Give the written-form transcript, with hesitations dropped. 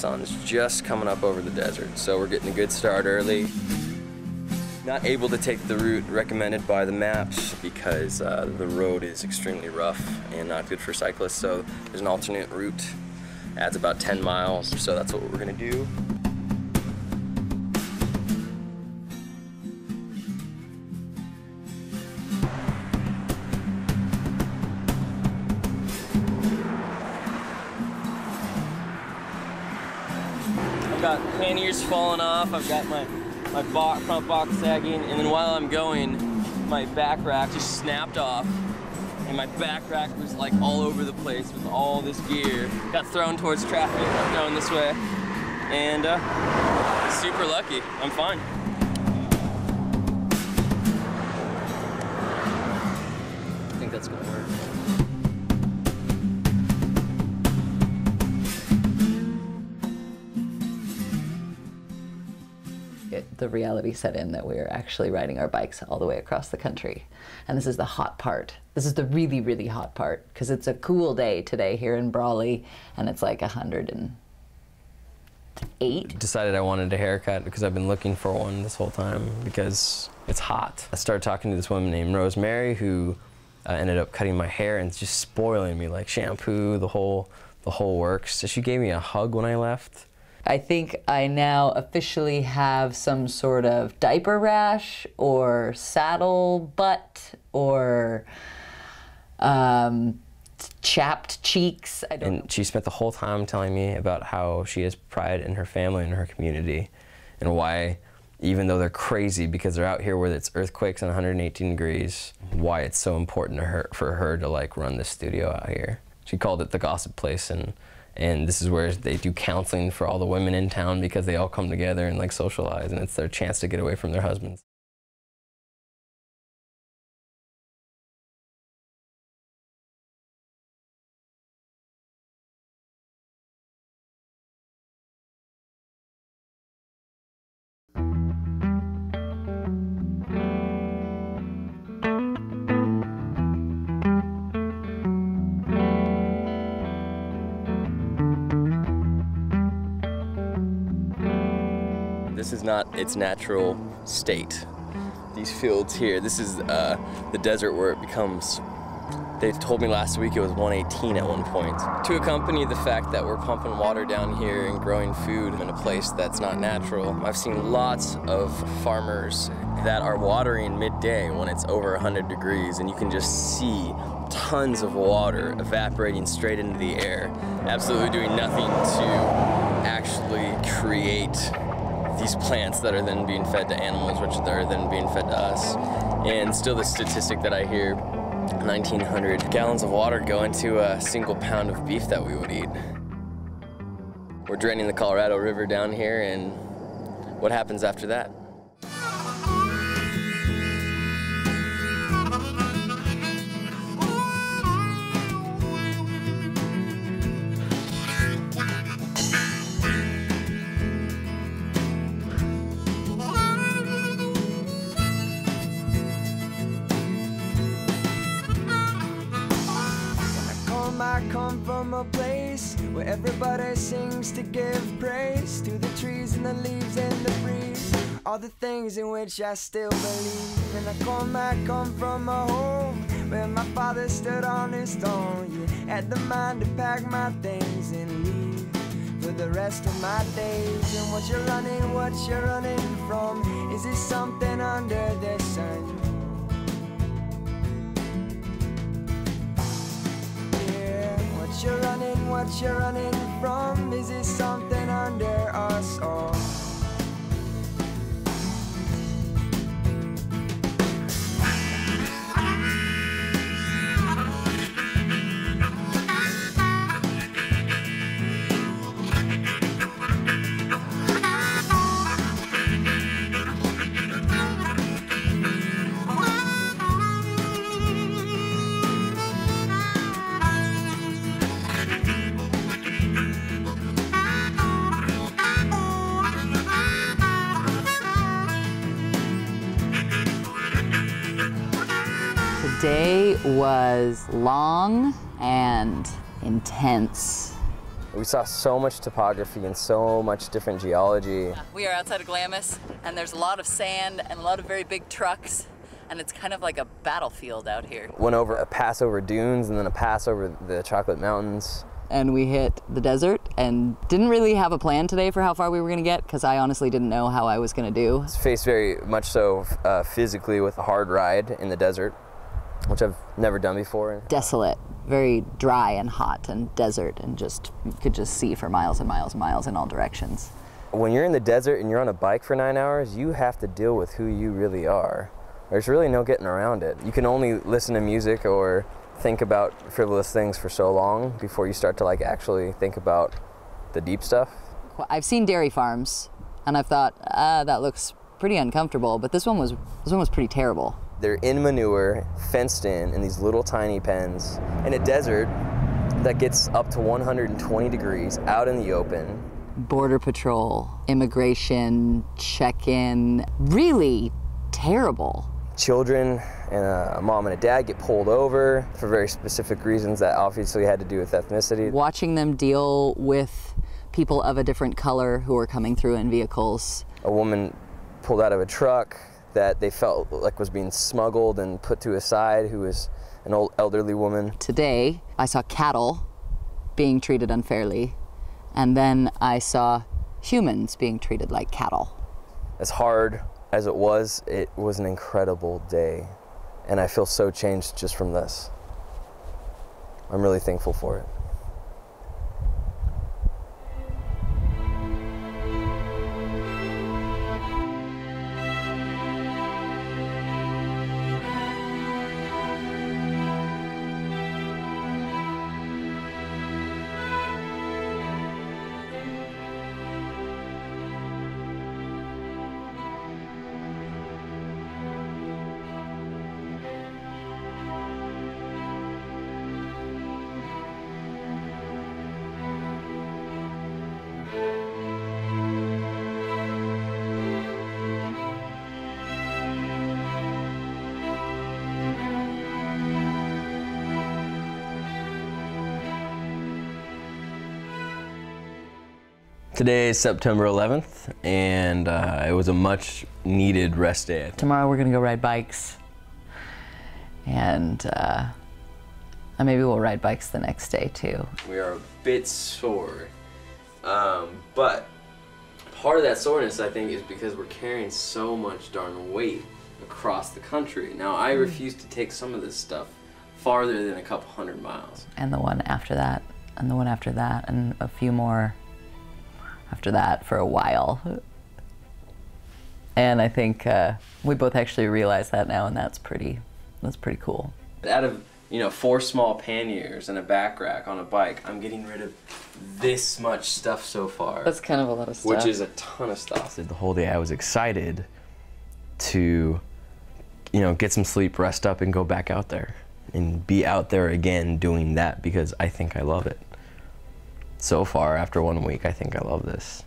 sun's just coming up over the desert, so we're getting a good start early. Not able to take the route recommended by the maps because the road is extremely rough and not good for cyclists, so there's an alternate route. Adds about 10 miles, so that's what we're gonna do. I've got panniers falling off, I've got my front box sagging, and then while I'm going, my back rack just snapped off, and my back rack was like all over the place with all this gear. Got thrown towards traffic, I'm going this way, and super lucky, I'm fine. I think that's gonna work. The reality set in that we're actually riding our bikes all the way across the country. And this is the hot part. This is the really, really hot part, because it's a cool day today here in Brawley, and it's like 108. Decided I wanted a haircut because I've been looking for one this whole time because it's hot. I started talking to this woman named Rosemary who ended up cutting my hair and just spoiling me, like shampoo, the whole works. So she gave me a hug when I left. I think I now officially have some sort of diaper rash or saddle butt or chapped cheeks. I don't know. She spent the whole time telling me about how she has pride in her family and her community, and why, even though they're crazy because they're out here where it's earthquakes and 118 degrees, why it's so important to her, for her to like run this studio out here. She called it the gossip place, and this is where they do counseling for all the women in town because they all come together and like socialize, and it's their chance to get away from their husbands. This is not its natural state. These fields here, this is the desert where it becomes, they told me last week it was 118 at one point. To accompany the fact that we're pumping water down here and growing food in a place that's not natural, I've seen lots of farmers that are watering midday when it's over 100 degrees, and you can just see tons of water evaporating straight into the air, absolutely doing nothing to actually create these plants that are then being fed to animals, which are then being fed to us. And still the statistic that I hear, 1,900 gallons of water go into a single pound of beef that we would eat. We're draining the Colorado River down here, and what happens after that? I come from a place where everybody sings to give praise to the trees and the leaves and the breeze, all the things in which I still believe. And I come from a home where my father stood on his stone. Yeah, had the mind to pack my things and leave for the rest of my days. And what you're running from? Is it something under the sun? What you're running from? Is it something under us all? Today was long and intense. We saw so much topography and so much different geology. We are outside of Glamis, and there's a lot of sand and a lot of very big trucks, and it's kind of like a battlefield out here. Went over a pass over dunes and then a pass over the Chocolate Mountains. And we hit the desert and didn't really have a plan today for how far we were going to get, because I honestly didn't know how I was going to do. It's faced very much so physically with a hard ride in the desert, which I've never done before. Desolate, very dry and hot and desert, and just you could just see for miles and miles and miles in all directions. When you're in the desert and you're on a bike for 9 hours, you have to deal with who you really are. There's really no getting around it. You can only listen to music or think about frivolous things for so long before you start to like actually think about the deep stuff. I've seen dairy farms, and I've thought, that looks pretty uncomfortable, but this one was pretty terrible. They're in manure, fenced in these little tiny pens, in a desert that gets up to 120 degrees out in the open. Border patrol, immigration, check-in, really terrible. Children and a mom and a dad get pulled over for very specific reasons that obviously had to do with ethnicity. Watching them deal with people of a different color who are coming through in vehicles. A woman pulled out of a truck that they felt like was being smuggled and put to a side, who was an old elderly woman. Today, I saw cattle being treated unfairly, and then I saw humans being treated like cattle. As hard as it was an incredible day, and I feel so changed just from this. I'm really thankful for it. Today is September 11th, and it was a much needed rest day. Tomorrow we're gonna go ride bikes, and maybe we'll ride bikes the next day too. We are a bit sore, but part of that soreness, I think, is because we're carrying so much darn weight across the country. Now, I refuse to take some of this stuff farther than a couple 100 miles. And the one after that, and the one after that, and a few more after that for a while. And I think we both actually realize that now, and that's pretty cool. Out of 4 small panniers and a back rack on a bike, I'm getting rid of this much stuff so far. That's kind of a lot of stuff. Which is a ton of stuff. The whole day I was excited to, get some sleep, rest up, and go back out there and be out there again doing that, because I think I love it. So far, after 1 week, I think I love this.